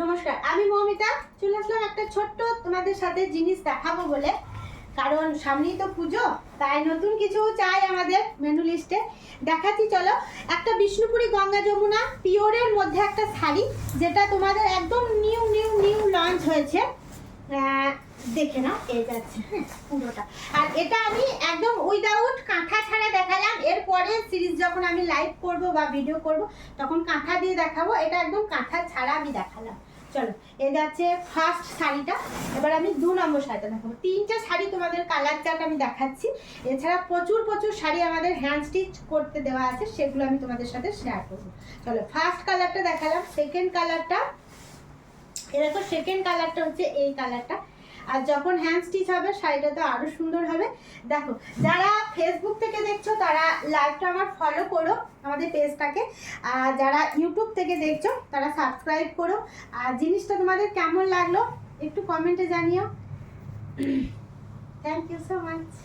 নমস্কার, আমি মৌমিতা। চলে আসলাম একটা ছোট্ট তোমাদের সাথে জিনিস দেখাবো বলে, কারণ সামনেই তো পুজো, তাই নতুন কিছু চাই আমাদের মেনু লিস্টে। দেখাচ্ছি চলো। একটা বিষ্ণুপুরি গঙ্গা যমুনা পিওরের মধ্যে একটা শাড়ি, যেটা তোমাদের একদম নিউ নিউ নিউ লঞ্চ হয়েছে। দেখে নাও, এই যাচ্ছে পুরোটা। আর এটা আমি একদম উইদাউট কাঁথা ছাড়া দেখালাম। এরপরে সিরিজ যখন আমি লাইভ করব বা ভিডিও করব তখন কাঁথা দিয়ে দেখাবো। এটা একদম কাঁথা ছাড়া আমি দেখালাম। চলো, এ যাচ্ছে ফার্স্ট শাড়িটা। এবার আমি 2 নম্বর শাড়িটা দেখাবো। 3টে শাড়ি তোমাদের কালার চার্ট আমি দেখাচ্ছি। এছাড়া প্রচুর প্রচুর শাড়ি আমাদের হ্যান্ড স্টিচ করতে দেওয়া আছে, সেগুলো আমি তোমাদের সাথে শেয়ার করবো। চলো, ফার্স্ট কালারটা দেখালাম। সেকেন্ড কালারটা এরকম, সেকেন্ড কালারটা হচ্ছে এই কালারটা। আর যখন হ্যান্ড স্টিচ হবে শাড়িটা তো আরো সুন্দর হবে। দেখো, যারা ফেসবুক থেকে দেখছো তারা লাইভটা আমার ফলো করো, আমাদের পেজটাকে। আর যারা ইউটিউব থেকে দেখছো তারা সাবস্ক্রাইব করো। আর জিনিসটা তোমাদের কেমন লাগলো একটু কমেন্টে জানিও। Thank you so much.